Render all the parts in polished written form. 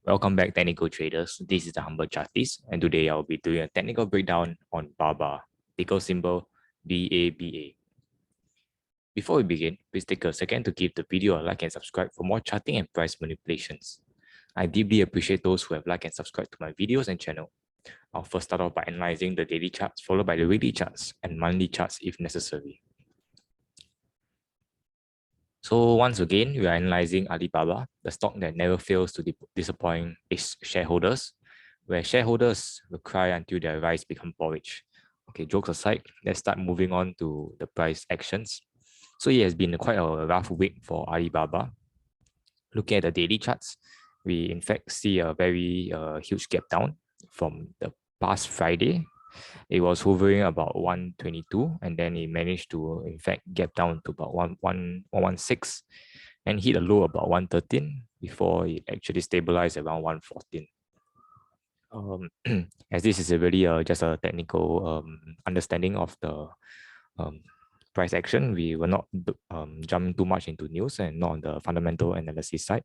Welcome back, technical traders. This is the Humble Chartist, and today I'll be doing a technical breakdown on BABA, ticker symbol BABA. Before we begin, please take a second to give the video a like and subscribe for more charting and price manipulations. I deeply appreciate those who have liked and subscribed to my videos and channel. I'll first start off by analyzing the daily charts, followed by the weekly charts and monthly charts if necessary. So once again, we are analyzing Alibaba, the stock that never fails to disappoint its shareholders, where shareholders will cry until their rice become porridge. Okay, jokes aside, let's start moving on to the price actions. So it has been quite a rough week for Alibaba. Looking at the daily charts, we in fact see a very huge gap down from the past Friday. It was hovering about 122, and then it managed to in fact gap down to about 116 and hit a low about 113 before it actually stabilized around 114. As this is really just a technical understanding of the price action, we will not jump too much into news and not on the fundamental analysis side.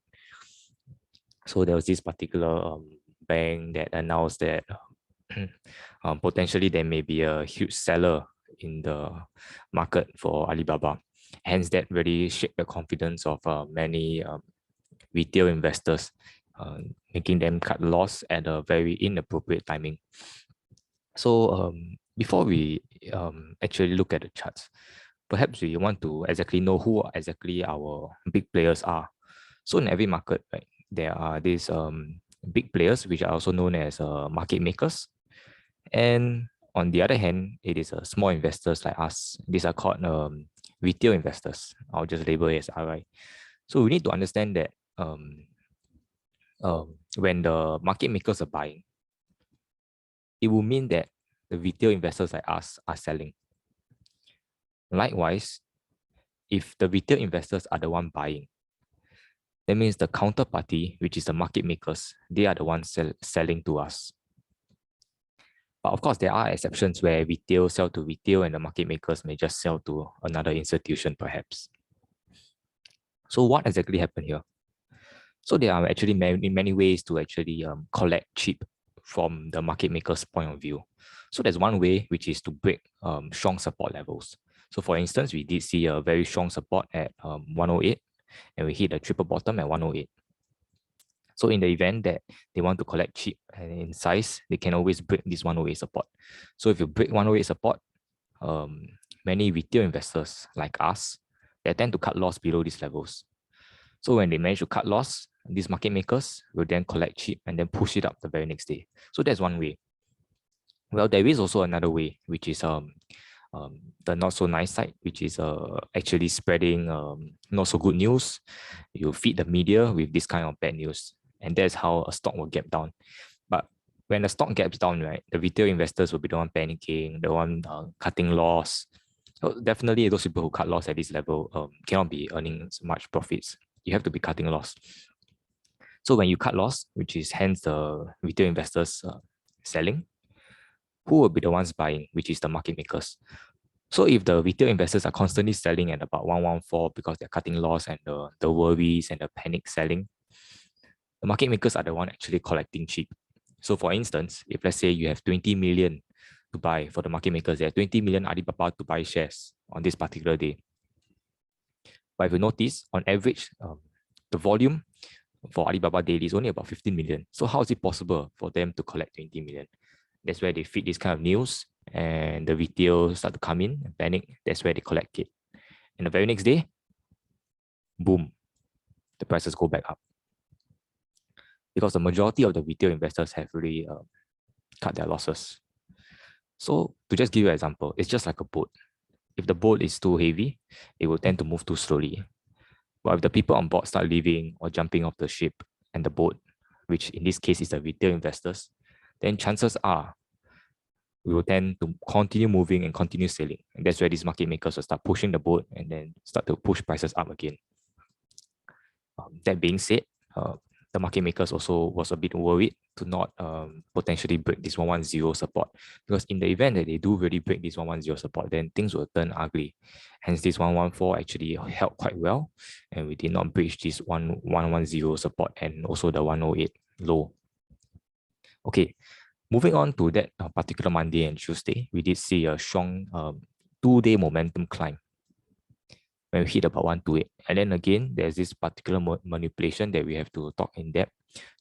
So there was this particular bank that announced that potentially there may be a huge seller in the market for Alibaba. Hence, that really shake the confidence of many retail investors, making them cut loss at a very inappropriate timing. So before we actually look at the charts, perhaps we want to exactly know who exactly our big players are. So in every market, right, there are these big players which are also known as market makers. And on the other hand, it is small investors like us. These are called retail investors. I'll just label it as RI. So we need to understand that when the market makers are buying, it will mean that the retail investors like us are selling. Likewise, if the retail investors are the one buying, that means the counterparty, which is the market makers, they are the ones selling to us. But of course, there are exceptions where retail sell to retail and the market makers may just sell to another institution, perhaps. So what exactly happened here? So there are actually many ways to actually collect cheap from the market maker's point of view. So there's one way, which is to break strong support levels. So for instance, we did see a very strong support at 108, and we hit a triple bottom at 108. So in the event that they want to collect cheap and in size, they can always break this 108 support. So if you break 108 support, many retail investors like us, they tend to cut loss below these levels. So when they manage to cut loss, these market makers will then collect cheap and then push it up the very next day. So that's one way. Well, there is also another way, which is the not so nice side, which is actually spreading not so good news. You feed the media with this kind of bad news, and that's how a stock will gap down. But when the stock gaps down, right, the retail investors will be the one panicking, the one cutting loss. So definitely, those people who cut loss at this level cannot be earning much profits. You have to be cutting loss. So when you cut loss, which is hence the retail investors selling, who will be the ones buying, which is the market makers. So if the retail investors are constantly selling at about 114 because they're cutting loss and the worries and the panic selling, the market makers are the one actually collecting cheap. So for instance, if let's say you have 20 million to buy for the market makers, there are 20 million Alibaba to buy shares on this particular day. But if you notice, on average, the volume for Alibaba daily is only about 15 million. So how is it possible for them to collect 20 million? That's where they feed this kind of news and the retail start to come in and panic. That's where they collect it. And the very next day, boom, the prices go back up. Because the majority of the retail investors have really cut their losses. So to just give you an example, it's just like a boat. If the boat is too heavy, it will tend to move too slowly. But if the people on board start leaving or jumping off the ship and the boat, which in this case is the retail investors, then chances are we will tend to continue moving and continue sailing. And that's where these market makers will start pushing the boat and then start to push prices up again. That being said, the market makers also was a bit worried to not potentially break this 110 support, because in the event that they do really break this 110 support, then things will turn ugly. Hence, this 114 actually held quite well, and we did not breach this 110 support and also the 108 low. Okay, moving on to that particular Monday and Tuesday, we did see a strong 2-day momentum climb when we hit about 128. And then again, there's this particular manipulation that we have to talk in depth.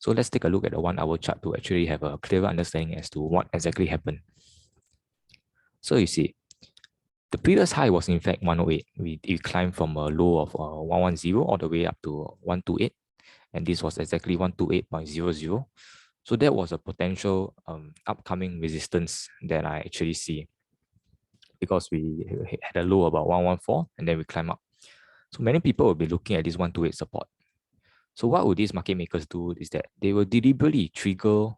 So let's take a look at the 1-hour chart to actually have a clearer understanding as to what exactly happened. So you see, the previous high was in fact 108. We climbed from a low of 110 all the way up to 128. And this was exactly 128.00. So that was a potential upcoming resistance that I actually see, because we had a low about 114 and then we climb up. So many people will be looking at this 128 support. So what would these market makers do is that they will deliberately trigger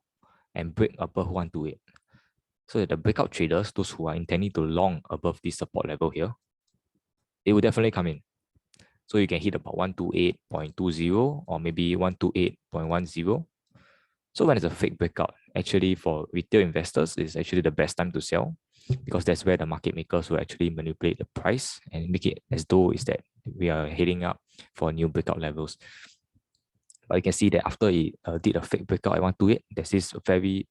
and break above 128. So that the breakout traders, those who are intending to long above this support level here, they will definitely come in. So you can hit about 128.20 or maybe 128.10. So when it's a fake breakout, actually for retail investors, it's actually the best time to sell, because that's where the market makers will actually manipulate the price and make it as though is that we are heading up for new breakout levels. But you can see that after it did a fake breakout at 128, there's this very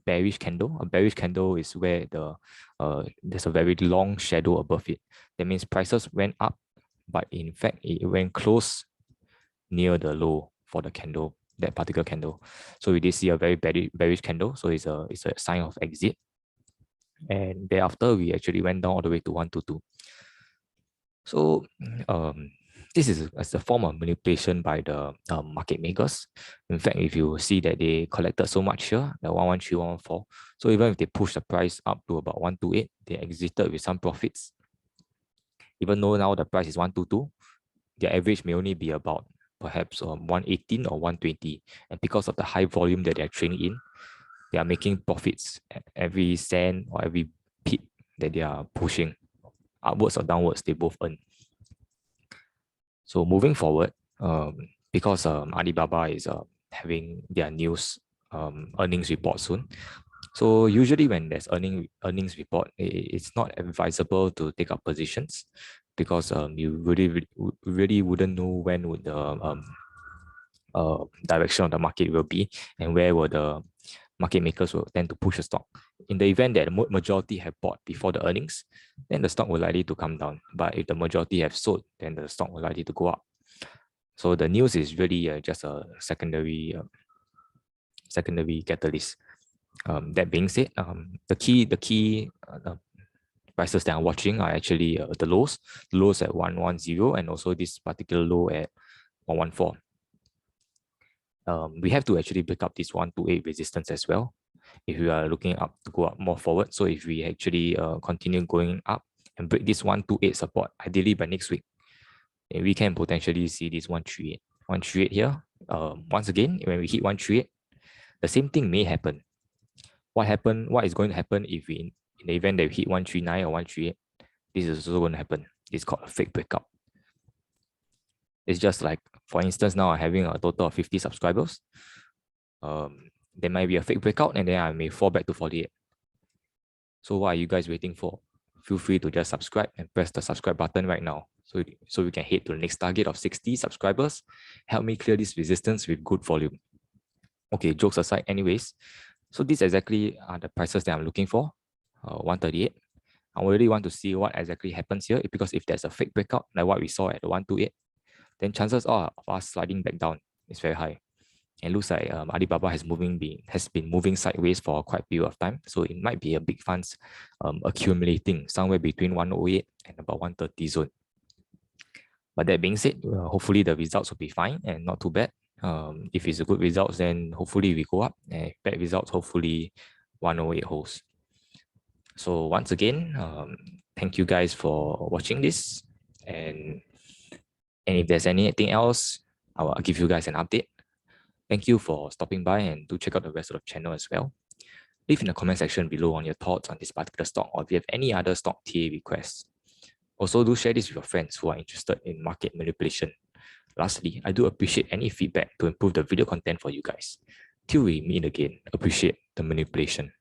bearish candle. A bearish candle is where there's a very long shadow above it. That means prices went up, but in fact it went close near the low for the candle, that particular candle. So we did see a very bearish candle. So it's a sign of exit. And thereafter we actually went down all the way to 122. So this is as a form of manipulation by the market makers. In fact, if you see that they collected so much here, the 113, 114, so even if they push the price up to about 128, they exited with some profits. Even though now the price is 122, their average may only be about perhaps 118 or 120. And because of the high volume that they're trading in, they are making profits at every cent or every pip that they are pushing. Upwards or downwards, they both earn. So moving forward, because Alibaba is having their news earnings report soon. So usually when there's earnings report, it's not advisable to take up positions, because you really wouldn't know when would the direction of the market will be and where will the market makers will tend to push the stock. In the event that the majority have bought before the earnings, then the stock will likely to come down. But if the majority have sold, then the stock will likely to go up. So the news is really just a secondary catalyst. That being said, the key prices that I'm watching are actually the lows at 110 and also this particular low at 114. We have to actually break up this 128 resistance as well if we are looking up to go up more forward. So if we actually continue going up and break this 128 support, ideally by next week, we can potentially see this 138. 138 here. Once again, when we hit 138, the same thing may happen. What is going to happen if we, in the event that we hit 139 or 138, this is also going to happen. It's called a fake breakout. It's just like, for instance, now I'm having a total of 50 subscribers. There might be a fake breakout and then I may fall back to 48. So what are you guys waiting for? Feel free to just subscribe and press the subscribe button right now. So we can head to the next target of 60 subscribers. Help me clear this resistance with good volume. Okay, jokes aside anyways. So these exactly are the prices that I'm looking for. 138. I really want to see what exactly happens here, because if there's a fake breakout like what we saw at the 128, then chances are of us sliding back down is very high. And it looks like Alibaba has been moving sideways for quite a period of time. So it might be a big funds accumulating somewhere between 108 and about 130 zone. But that being said, hopefully the results will be fine and not too bad. If it's a good results, then hopefully we go up. And if bad results, hopefully 108 holds. So once again, thank you guys for watching this. And if there's anything else, I'll give you guys an update. Thank you for stopping by, and do check out the rest of the channel as well. Leave in the comment section below on your thoughts on this particular stock, or if you have any other stock TA requests. Also, do share this with your friends who are interested in market manipulation. Lastly, I do appreciate any feedback to improve the video content for you guys. Till we meet again, appreciate the manipulation.